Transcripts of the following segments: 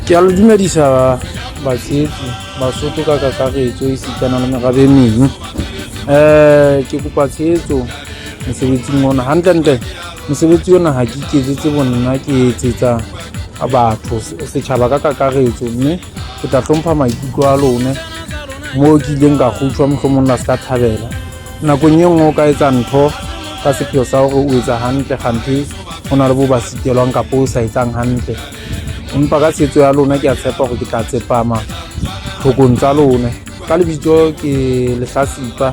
Ke a le dumedisa basebetsi Basotho ka kakaretso e sitana le merabe e meng. Ke kopa tshehetso mosebetsing ona hantle mosebetsi ona ha ke iketsetse bonna ke etsetsa batho setjhaba ka kakaretso, mme ke tla hlompha maikutlo a lona moo ke ileng ka kgutshwa mohlomong la ska thabela nakong e nngwe o ka etsa ntho ka sepheo sa hore o etsa hantle kganthe hona le bo ba sitelwang ka po sa etsang hantle. Empa ka setso ya lona ke a tshepa hore ke tla tsepama tlhokong tsa lona. Ka lebitso ke Lehlasipa,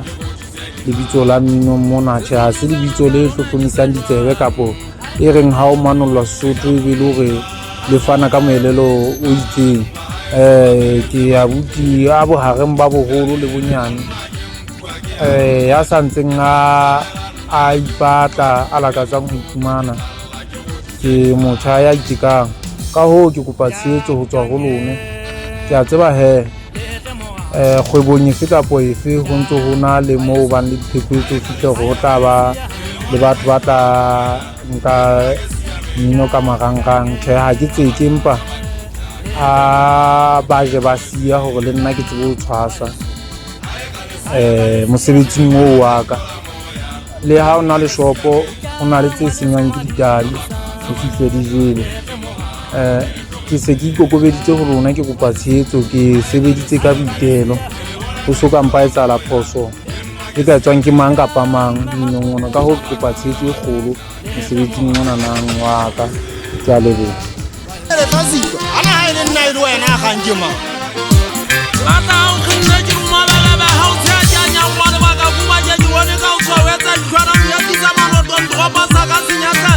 lebitso la mmino mona tjhe ha se lebitso le hlokomisang ditsebe kapo e reng ha o manolla Sesotho e be le hore le fana ka moelelo o itseng. Ke abuti a bohareng ba boholo le bonyane ya santseng a ipatla a lakatsang ho iphumana ke motjha ya itekang. Ka hoo ke kopa tshehetso ho tswa ho lona. Ke a tseba kgwebong efe kapa efe ho ntso ho na le moo bang le diphephetso fihle hore ho tla ba le batho ba tla nka mmino ka marangrang. Tjhe ha ke tseke empa ba je ba siya hore le nna ke tsebe ho tshwasa mosebetsing moo wa ka. Le ha o na le shopo o na le tse senyang ke ditali ho fihle di jele. Ke se ke ikokobeditse ho lona, ke kopa tshehetso, ke sebeditse ka boitelo ho soka mpa etsahala phoso e ka etswang ke mang kapa mang mminong ona. Ka hoo ke kopa tshehetso e kgolo mosebetsing ona nang wa ka. Ke a leboha. Ana ha ile nna ile wena ga nke mang Bata o khunne ke mmalala ba ha o tsaya janya wa le ba ka buba je di wone ka o tswetsa dikwana ya tsa mano don dropa sa ka senyaka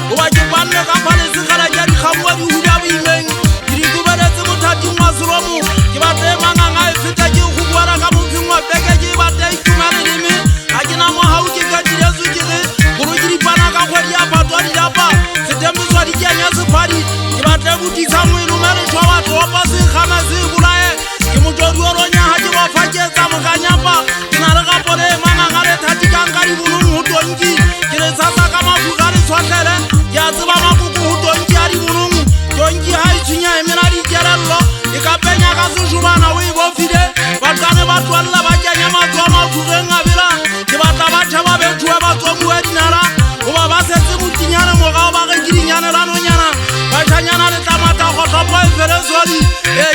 o wa ke banne ka phale se khala ja di khamwa di huda boimeng di kubeletse mothati masromo ke ba tse manganga e feta ke go bua ka motsing wa beke ke ba tse itumane le me a ke na mo ha o ke ka di lezo ke re go ro ke di pana ka khwedi ya patwa di dapa se tembe tswa di kenya se phadi ke ba tse butisa mo eno mare tswa ba dropa se khama se bulae ke motswadi wa ronya ha ke ba faketsa mo ka nyapa ke na le ga pole manganga le thati ka nka di bunung ho tonki ke le tsatsa ka mafuga le tswatlele ya tseba makuku ho tonki a di bunung tonki ha e tshinya e mena di kelello e ka penya ka sejubana o e bofile ba tsane ba tswalla ba kenya matso a mafugeng a bela ke batla ba tshaba bethuwe ba tsombuwe dinala o ba ba setse motinyane mogao ba ge ke dinyane la nonyana ba tshanyana le tlamata go tlhopha e fele sodi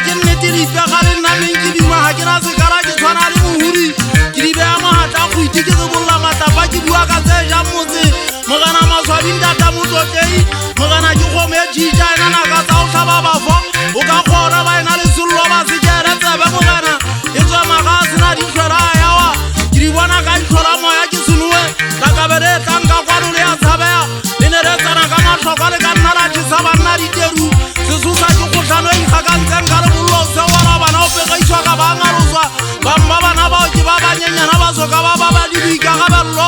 ke nnete dipega le nna meng ke dima ga ke na sekala ke tshwana le mohuri ke di beya mogatla go ite ke rebolla matapa ke bua ka tse jang motse mogana maswabing data motlotei mogana ke kgome jija e nana ka tsa o tlhaba bafo o ka kgona ba ena le sello ba sekele tsebe mogana e tswa maga a sena ditlhwela a yawa ke di bona ka itlhola moya ke senuwe ka kabele e tlanka kwano le ya tshabeya le ne le tsena ka matlhokwa le ka nna la tshisa banna diteru sesusa ke kgotlhano e ikgakantseng ka lebollo se wala bana o pegaiswa ka ba ngaroswa bamma bana bao ke ba banyenyana ba soka ba ba di boikagabello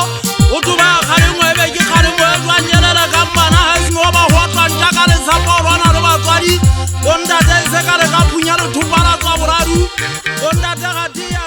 o tuba kgalengwe e be ke kgalengwe e tswanyelela ka mbana ga e seno ba hotlwantša ka lesapo rwana le batswadi bontate e se ka le ka phunya lethopa la tswa boradu bontate gatea